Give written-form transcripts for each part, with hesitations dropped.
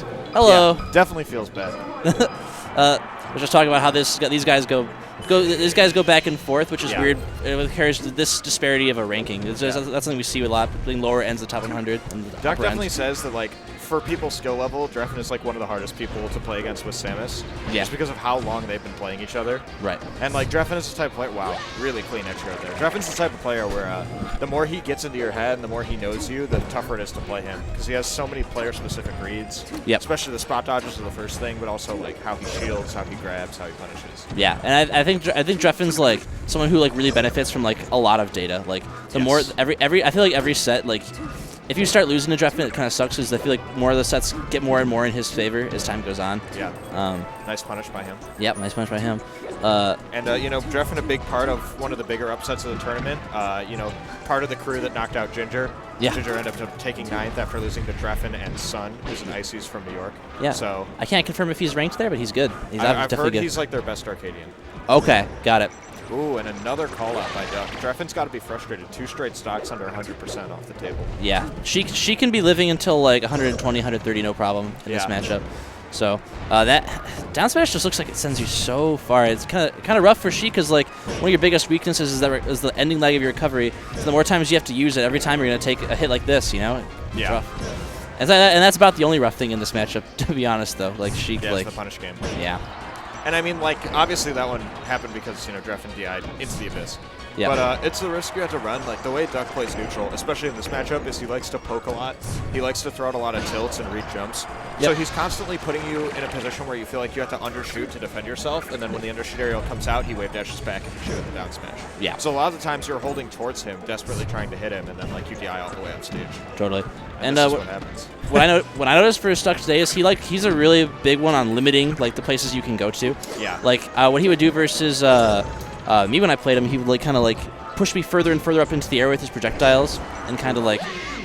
Nice. Hello. Yeah, definitely feels bad. We're just talking about how these guys go back and forth, which is weird. It carries this disparity of a ranking. That's something we see a lot between lower ends of the top 100 and the Doc upper definitely ends. says that, like, for people's skill level, Drephen is like one of the hardest people to play against with Samus. Yeah. Just because of how long they've been playing each other. Right. And like Drephen is the type of player. Wow, really clean extra right there. Drephen's the type of player where the more he gets into your head and the more he knows you, the tougher it is to play him because he has so many player-specific reads. Yep. Especially the spot dodges are the first thing, but also like how he shields, how he grabs, how he punishes. Yeah, and I think Drephen's like someone who like really benefits from like a lot of data. Like the more I feel like every set like. If you start losing to Drephen, it kind of sucks because I feel like more of the sets get more and more in his favor as time goes on. Yeah. Nice punish by him. Yep, nice punish by him. You know, Drephen, a big part of one of the bigger upsets of the tournament. You know, part of the crew that knocked out Ginger. Yeah. Ginger ended up taking 9th after losing to Drephen and Sun, who's an Ices from New York. Yeah. So I can't confirm if he's ranked there, but he's good. He's I've definitely heard good. he's like their best Arcadian. Okay, got it. Ooh, and another call out by Duck. Drephen's got to be frustrated. 2 straight stocks under 100% off the table. Yeah, she can be living until like 120, 130, no problem in this matchup. So that down smash just looks like it sends you so far. It's kind of rough for Sheik because like one of your biggest weaknesses is the ending lag of your recovery. So the more times you have to use it, every time you're gonna take a hit like this, you know. It's rough. And that's about the only rough thing in this matchup, to be honest, though. Like Sheik, yeah, like it's the punish game. Yeah. And I mean, like, obviously that one happened because, you know, Drephen DI'd into the abyss. Yeah. But it's the risk you have to run. Like, the way Duck plays neutral, especially in this matchup, is he likes to poke a lot. He likes to throw out a lot of tilts and read jumps. Yep. So he's constantly putting you in a position where you feel like you have to undershoot to defend yourself, and then when the undershoot aerial comes out, he wave dashes back and you shoot the down smash. Yeah. So a lot of the times you're holding towards him, desperately trying to hit him, and then, like, you DI all the way up stage. Totally. And this is what happens. What I noticed for Stuck today is he's a really big one on limiting like the places you can go to. Yeah. Like what he would do versus me when I played him, he would like kind of like push me further and further up into the air with his projectiles and kind of like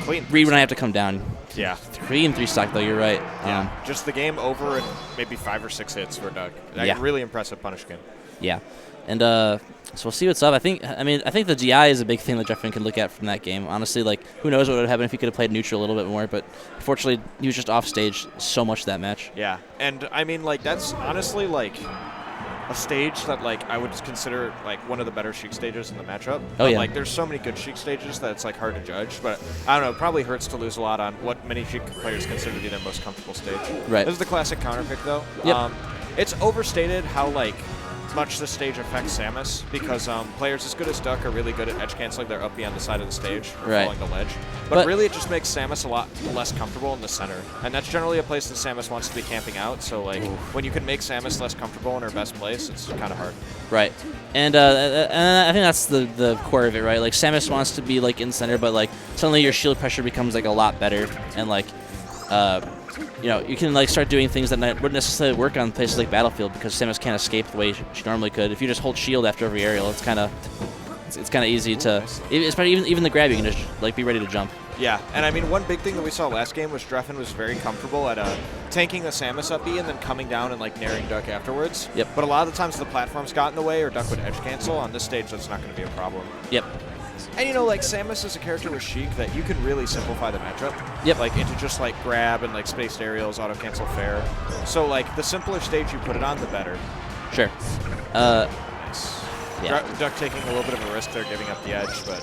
read when I have to come down. Yeah. 3 and 3 stock though. You're right. Yeah. Just the game over in maybe 5 or 6 hits for Doug. Yeah. Really impressive punish game. Yeah. And so we'll see what's up. I think the DI is a big thing that Drephen can look at from that game. Honestly, like who knows what would happen if he could have played neutral a little bit more, but unfortunately he was just off stage so much that match. Yeah. And I mean, like, that's honestly like a stage that like I would consider like one of the better Sheik stages in the matchup. Oh, yeah. Like there's so many good Sheik stages that it's like hard to judge, but I don't know, it probably hurts to lose a lot on what many Sheik players consider to be their most comfortable stage. Right. This is the classic counter pick though. Yep. It's overstated how like much the stage affects Samus because players as good as Duck are really good at edge canceling their up beyond the side of the stage or falling the ledge. But really it just makes Samus a lot less comfortable in the center. And that's generally a place that Samus wants to be camping out. So like when you can make Samus less comfortable in her best place, it's kind of hard. Right. And I think that's the core of it, right? Like Samus wants to be like in center, but like suddenly your shield pressure becomes like a lot better and like you know, you can like start doing things that wouldn't necessarily work on places like Battlefield because Samus can't escape the way she normally could. If you just hold shield after every aerial, it's kind of easy to. Even the grab, you can just like be ready to jump. Yeah, and I mean one big thing that we saw last game was Drephen was very comfortable at tanking the Samus up B and then coming down and like naring Duck afterwards. Yep. But a lot of the times the platforms got in the way or Duck would edge cancel. On this stage, that's not going to be a problem. Yep. And you know, like Samus is a character with Sheik that you can really simplify the matchup. Yep. Like into just like grab and like spaced aerials, auto cancel fair. So like the simpler stage you put it on, the better. Sure. Nice. Yeah. Duck taking a little bit of a risk there, giving up the edge, but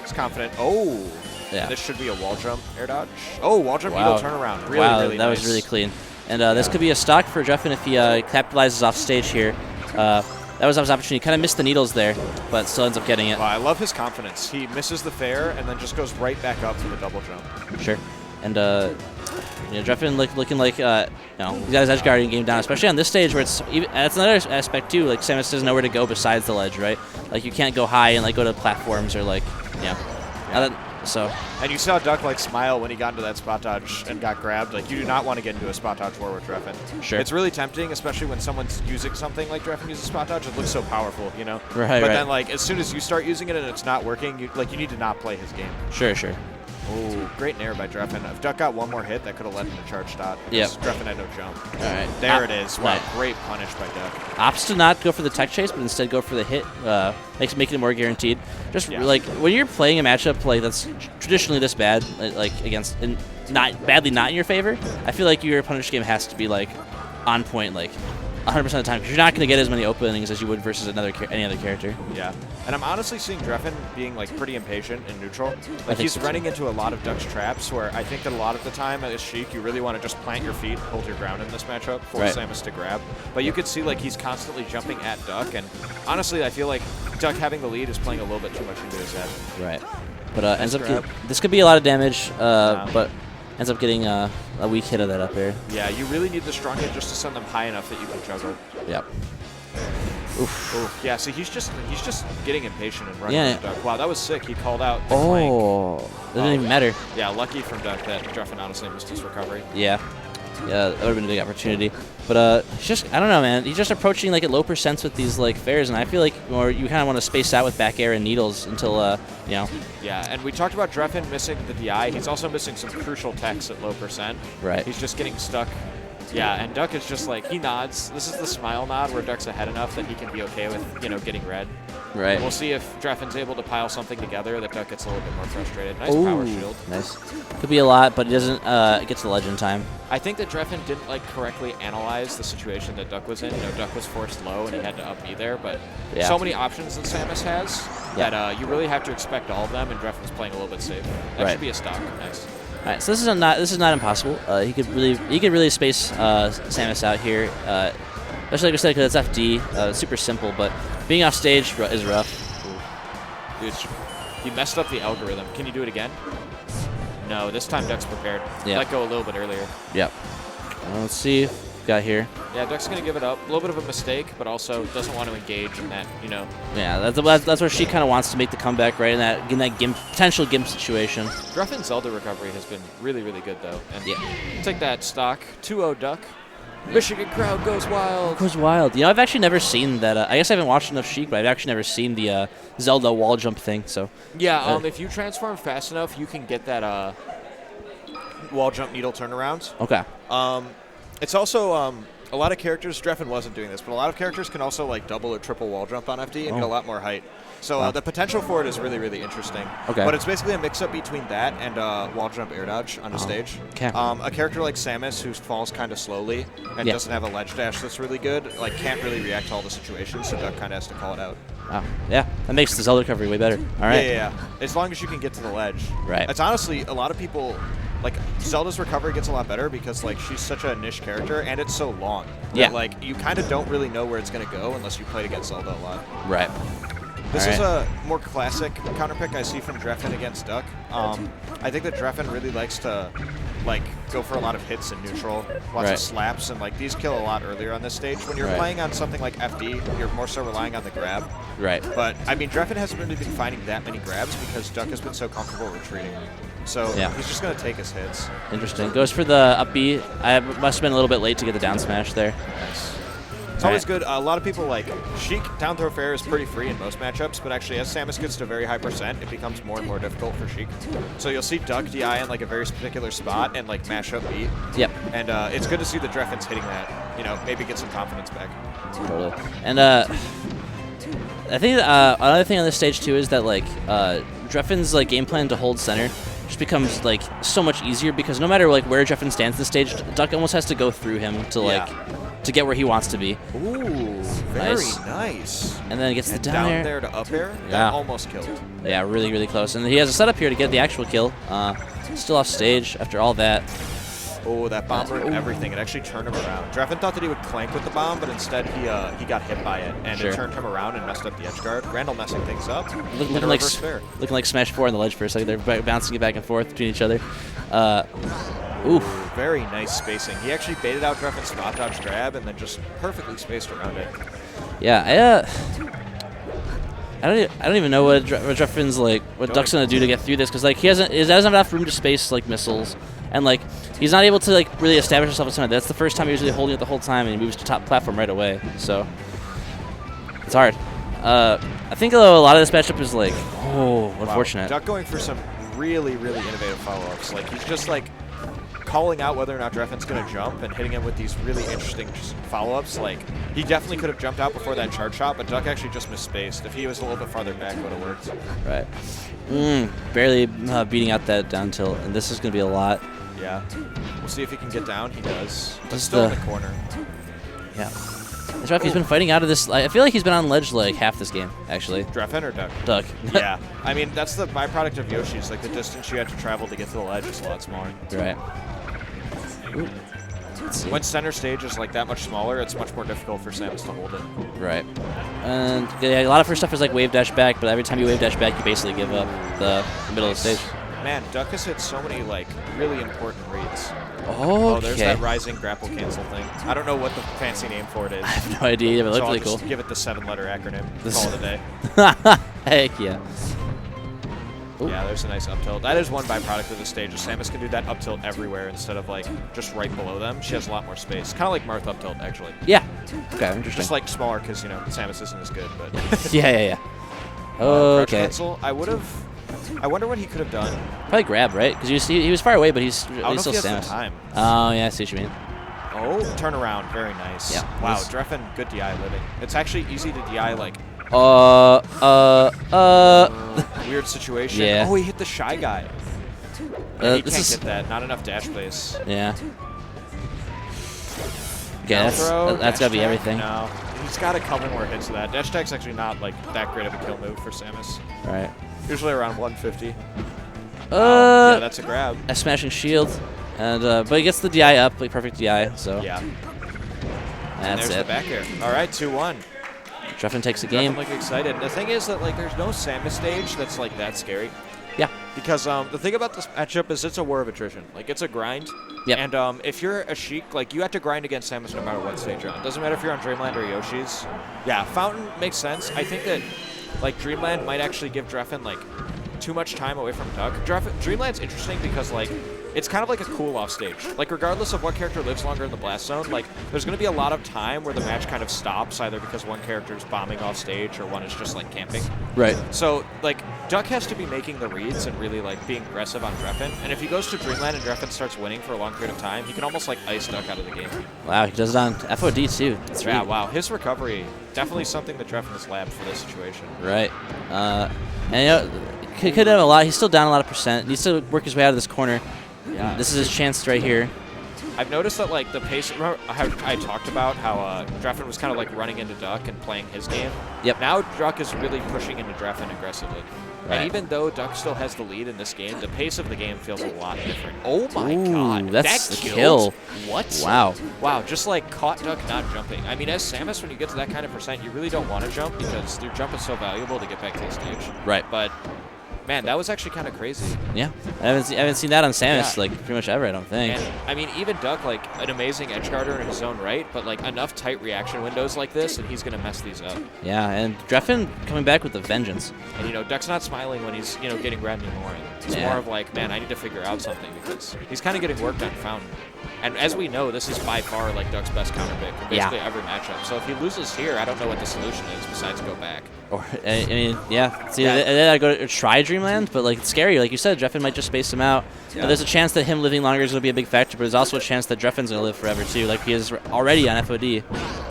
he's confident. Oh. Yeah. And this should be a wall jump air dodge. Oh, wall jump wow. eagle turnaround. Really, wow, really that nice. was really clean. And this could be a stock for Drephen if he capitalizes off stage here. That was his opportunity. Kind of missed the needles there, but still ends up getting it. Wow, I love his confidence. He misses the fair and then just goes right back up for the double jump. Sure. And Drephen looking like he's got his edge guarding game down, especially on this stage where that's another aspect too. Like Samus doesn't know where to go besides the ledge, right? Like you can't go high and like go to platforms or like So. And you saw Duck like smile when he got into that spot dodge and got grabbed. Like you do not want to get into a spot dodge war with Drephen. Sure. It's really tempting, especially when someone's using something like Drephen uses spot dodge. It looks so powerful, you know. Right. But then like as soon as you start using it and it's not working, you need to not play his game. Sure. Oh, great nair by Drephen. If Duck got one more hit, that could have led him to charge stop. Yep. Drephen had no jump. All right. There it is. Wow, right. great punish by Duck. Opts to not go for the tech chase, but instead go for the hit, making it more guaranteed. Just like when you're playing a matchup like that's traditionally this bad, like against and not in your favor, I feel like your punish game has to be like on point, like 100% of the time, because you're not going to get as many openings as you would versus any other character. Yeah, and I'm honestly seeing Drephen being like pretty impatient in neutral. Like he's running into a lot of Duck's traps, where I think that a lot of the time as Sheik, you really want to just plant your feet, hold your ground in this matchup, force Samus to grab. But you could see like he's constantly jumping at Duck, and honestly, I feel like Duck having the lead is playing a little bit too much into his head. Right, but ends up this could be a lot of damage, but ends up getting a weak hit of that up air. Yeah, you really need the strong hit just to send them high enough that you can juggle. Yep. Oof. Oof. Yeah, see, he's just getting impatient and running from Duck. Wow, that was sick. He called out the clank. It didn't even matter. Yeah, lucky from Duck that Drephen honestly missed his recovery. Yeah. Yeah, that would have been a big opportunity. But he's just, I don't know, man. He's just approaching like at low percents with these like fairs, and I feel like more you kind of want to space out with back air and needles until, you know. Yeah, and we talked about Drephen missing the DI. He's also missing some crucial techs at low percent. Right. He's just getting stuck. Yeah, and Duck is just like, he nods. This is the smile nod where Duck's ahead enough that he can be okay with, you know, getting red. Right. We'll see if Drephen's able to pile something together that Duck gets a little bit more frustrated. Nice power shield. Nice. Could be a lot, but he doesn't get to the ledge in time. I think that Drephen didn't like correctly analyze the situation that Duck was in. You know, Duck was forced low and he had to up B there, but so many options that Samus has that you really have to expect all of them, and Drephen's playing a little bit safe. That should be a stock. Nice. All right, so this is not impossible. He could really space Samus out here, especially like I said, because it's FD, super simple. But being off stage is rough. Dude, he messed up the algorithm. Can you do it again? No, this time Duck's prepared. Let go a little bit earlier. Yep. Let's see. Got here. Yeah, Duck's gonna give it up. A little bit of a mistake, but also doesn't want to engage in that, you know. Yeah, that's where she kind of wants to make the comeback, right? In that potential Gimp situation. Drephen's Zelda recovery has been really, really good though. And take that stock. 2-0 Duck. Michigan crowd goes wild. Goes wild. You know, I've actually never seen that. I guess I haven't watched enough Sheik, but I've actually never seen the Zelda wall jump thing. So. Yeah. If you transform fast enough, you can get that wall jump needle turnaround. Okay. It's also a lot of characters. Drephen wasn't doing this, but a lot of characters can also like double or triple wall jump on FD and get a lot more height. So the potential for it is really, really interesting. Okay. But it's basically a mix-up between that and wall jump air dodge on a stage. Okay. A character like Samus, who falls kind of slowly and doesn't have a ledge dash that's really good, like can't really react to all the situations, so Duck kind of has to call it out. Wow. Yeah, that makes the Zelda recovery way better. All right. Yeah. As long as you can get to the ledge. Right. It's honestly, a lot of people, like, Zelda's recovery gets a lot better because, like, she's such a niche character and it's so long. Yeah. That, like, you kind of don't really know where it's going to go unless you played against Zelda a lot. Right. This is a more classic counterpick I see from Drephen against Duck. I think that Drephen really likes to, like, go for a lot of hits in neutral, lots of slaps, and, like, these kill a lot earlier on this stage. When you're playing on something like FD, you're more so relying on the grab. Right. But, I mean, Drephen hasn't really been finding that many grabs because Duck has been so comfortable retreating. So he's just going to take his hits. Interesting. Goes for the up B. I must have been a little bit late to get the down smash there. Nice. It's always good. A lot of people like Sheik down throw fair is pretty free in most matchups, but actually as Samus gets to a very high percent, it becomes more and more difficult for Sheik. So you'll see Duck DI in like a very particular spot and like mash up B. Yep. And it's good to see the Drephen's hitting that. You know, maybe get some confidence back. Totally. And I think another thing on this stage too is that like Drephen's like game plan to hold center just becomes like so much easier because no matter like where Drephen stands in the stage, Duck almost has to go through him to like to get where he wants to be. Ooh, very nice. And then gets the down there to up air. That almost killed. Yeah, really, really close. And he has a setup here to get the actual kill. Still off stage after all that. Oh, that bomb ruined everything. It actually turned him around. Drephen thought that he would clank with the bomb, but instead he got hit by it, and it turned him around and messed up the edge guard. Randall messing things up. Looking like Smash 4 on the ledge for a second. They're bouncing it back and forth between each other. Oof. Very nice spacing. He actually baited out Drephen's spot dodge grab and then just perfectly spaced around it. Yeah, I don't even know what Drephen's like, what Duck's gonna do to get through this, because like he doesn't have enough room to space like missiles, and like he's not able to like really establish himself as something. That's the first time he's really holding it the whole time, and he moves to top platform right away. So it's hard. I think though a lot of this matchup is like, unfortunate. Duck going for some really, really innovative follow-ups. Like, he's just, like, calling out whether or not Drephen's going to jump and hitting him with these really interesting follow-ups. Like, he definitely could have jumped out before that charge shot, but Duck actually just misspaced. If he was a little bit farther back, it would have worked. Right. Barely beating out that down tilt, and this is going to be a lot. Yeah. We'll see if he can get down. He does. But Just still in the corner. Yeah. That's rough. He's been fighting out of this. I feel like he's been on ledge like half this game, actually. Drephen or Duck? Duck. Yeah. I mean, that's the byproduct of Yoshi's. Like, the distance you have to travel to get to the ledge is a lot smaller. Right. Ooh. When center stage is like that much smaller, it's much more difficult for Samus to hold it. Right. And yeah, a lot of her stuff is like wave dash back, but every time you wave dash back, you basically give up the middle of the stage. Man, Duck has hit so many like really important reads. Okay. Oh, there's that rising grapple cancel thing. I don't know what the fancy name for it is. I have no idea, but it so looked really I'll just cool. give it the 7-letter acronym. Call it a day. Heck yeah. Ooh. Yeah, there's a nice up tilt. That is one byproduct of the stage. Samus can do that up tilt everywhere instead of like just right below them. She has a lot more space. Kind of like Marth up tilt, actually. Yeah. Okay, interesting. Just like smaller because, you know, Samus isn't as good. But yeah. crouch Okay. cancel, I wonder what he could have done. Probably grab, right? Because he was far away, but he's still Samus. Samus. Time. Oh, yeah, I see what you mean. Oh, turn around. Very nice. Yeah. Wow, Drephen, good DI living. It's actually easy to DI, like, weird situation. Yeah. Oh, he hit the Shy Guy. Yeah, he this can't is get that. Not enough dash place. Yeah. Okay, that's gotta be everything. No. He's got a couple more hits of that. Dash attack's actually not, like, that great of a kill move for Samus. Right. Usually around 150. Yeah, that's a grab. A smashing shield. And but he gets the DI up, like perfect DI, so Yeah. that's There's it. the back air. All right, 2-1. Drephen takes the game. I'm like excited. The thing is that like there's no Samus stage that's like that scary. Yeah. Because the thing about this matchup is it's a war of attrition. Like it's a grind. Yep. And if you're a Sheik, like you have to grind against Samus no matter what stage you're on. Doesn't matter if you're on Dreamland or Yoshi's. Yeah, Fountain makes sense. I think that like Dreamland might actually give Drephen like too much time away from Duck. Dreamland's interesting because like it's kind of like a cool-off stage. Like, regardless of what character lives longer in the blast zone, like, there's going to be a lot of time where the match kind of stops, either because one character is bombing off stage or one is just, like, camping. Right. So, like, Duck has to be making the reads and really, like, being aggressive on Drephen. And if he goes to Dreamland and Drephen starts winning for a long period of time, he can almost, like, ice Duck out of the game. Wow, he does it on FOD, too. That's yeah, right. wow. His recovery, definitely something that Drephen has labbed for this situation. Right. And, you know, could have a lot. He's still down a lot of percent. Needs to work his way out of this corner. Yeah. This is his chance right here. I've noticed that, like, the pace... Remember how I talked about how Drephen was kind of, like, running into Duck and playing his game? Yep. Now Duck is really pushing into Drephen aggressively. Right. And even though Duck still has the lead in this game, the pace of the game feels a lot different. Oh, my Ooh, God. that's that a kill. What? Wow. Wow, just, like, caught Duck not jumping. I mean, as Samus, when you get to that kind of percent, you really don't want to jump because your jump is so valuable to get back to the stage. Right. But... man, that was actually kind of crazy. Yeah, I haven't seen that on Samus like pretty much ever. I don't think. And I mean, even Duck, like an amazing edge guarder in his own right, but like enough tight reaction windows like this, and he's gonna mess these up. Yeah, and Drephen coming back with a vengeance. And you know, Duck's not smiling when he's getting grabbed anymore. It's more of like, man, I need to figure out something because he's kind of getting worked on Fountain. And as we know, this is by far like Duck's best counter pick in basically every matchup. So if he loses here, I don't know what the solution is besides go back. Or I mean, yeah. See, then I go to try Dreamland, but like it's scary. Like you said, Drephen might just space him out. Yeah. But there's a chance that him living longer is going to be a big factor. But there's also a chance that Drephen's going to live forever too, like he is already on FOD.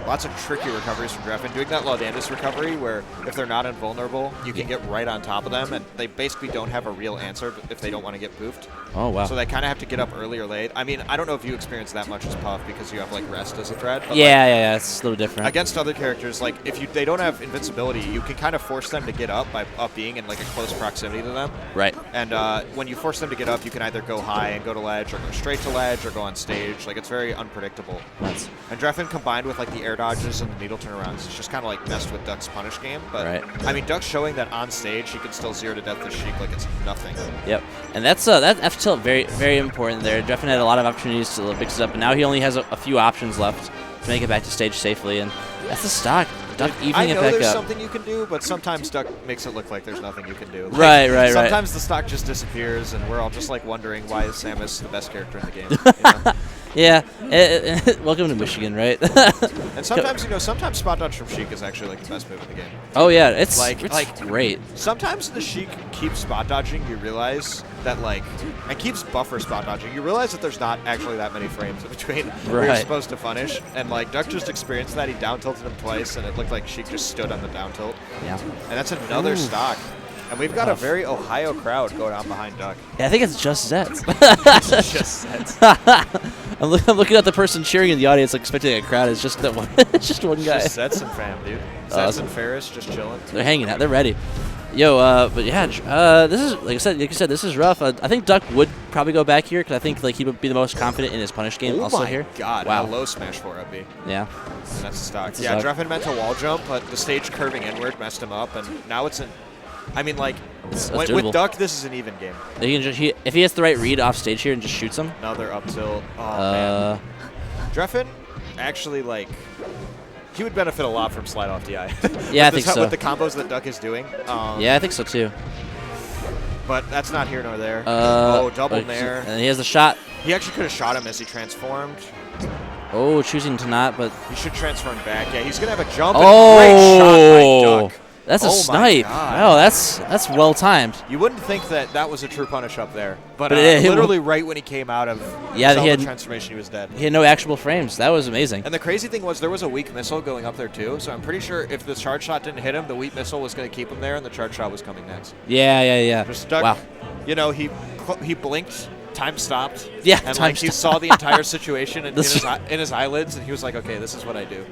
Lots of tricky recoveries from Drephen. Doing that Laudandus recovery where if they're not invulnerable, you can get right on top of them, and they basically don't have a real answer if they don't want to get poofed. Oh, wow. So they kind of have to get up early or late. I mean, I don't know if you experience that much as Puff because you have like rest as a threat. But Yeah, it's a little different. Against other characters, like if they don't have invincibility, you can kind of force them to get up by being in like a close proximity to them. Right. And when you force them to get up, you can either go high and go to ledge, or go straight to ledge, or go on stage. Like it's very unpredictable. Nice. And Drephen combined with like the air dodges and the needle turnarounds, it's just kind of like messed with Duck's punish game. But I mean, Duck's showing that on stage he can still 0 to death the Sheik like it's nothing. Yep. And that's that F tilt very, very important there. Drephen had a lot of opportunities to mix it up, and now he only has a few options left to make it back to stage safely. And that's the stock. Duck evening it back up. I know there's something you can do, but sometimes Duck makes it look like there's nothing you can do. Like, right. Sometimes the stock just disappears, and we're all just like wondering why is Samus the best character in the game. You know? Yeah. Welcome to Michigan, right? And sometimes, sometimes spot dodge from Sheik is actually like the best move in the game. Oh yeah, it's like great. Sometimes the Sheik keeps spot dodging. You realize that and keeps buffer spot dodging. You realize that there's not actually that many frames in between where you're supposed to punish. And Duck just experienced that. He down tilted him twice, and it looked like Sheik just stood on the down tilt. Yeah. And that's another stock. And we've got a very Ohio crowd going on behind Duck. Yeah, I think it's just Zets. It's just Zets. I'm looking at the person cheering in the audience, expecting a crowd. It's just that one. It's just one guy. Just Zets and fam, dude. Zets and Ferris just chilling. They're hanging out. They're ready. Yo, but yeah, this is like you said, this is rough. I think Duck would probably go back here because I think he would be the most confident in his punish game. Also here. Oh my God! Wow. A low smash 4 up B. Yeah. And that's a stock. Yeah, Drephen meant to wall jump, but the stage curving inward messed him up, and now it's an. I mean, with Duck, this is an even game. If he has the right read off stage here and just shoots him. Another up tilt. Oh, man. Drephen, actually, he would benefit a lot from slide off DI. Yeah, I think so. With the combos that Duck is doing. Yeah, I think so, too. But that's not here nor there. Double nair. And he has the shot. He actually could have shot him as he transformed. Oh, choosing to not, but... He should transform back. Yeah, he's going to have a jump. Oh! Great shot by Duck. That's a snipe. Wow, that's well timed. You wouldn't think that was a true punish up there, but it literally right when he came out of Zelda transformation, he was dead. He had no actual frames. That was amazing. And the crazy thing was there was a weak missile going up there too, so I'm pretty sure if the charge shot didn't hit him, the weak missile was going to keep him there, and the charge shot was coming next. Yeah. Just Duck, wow. He blinked. Time stopped. Yeah, and he saw the entire situation in his eyelids, and he was like, "Okay, this is what I do."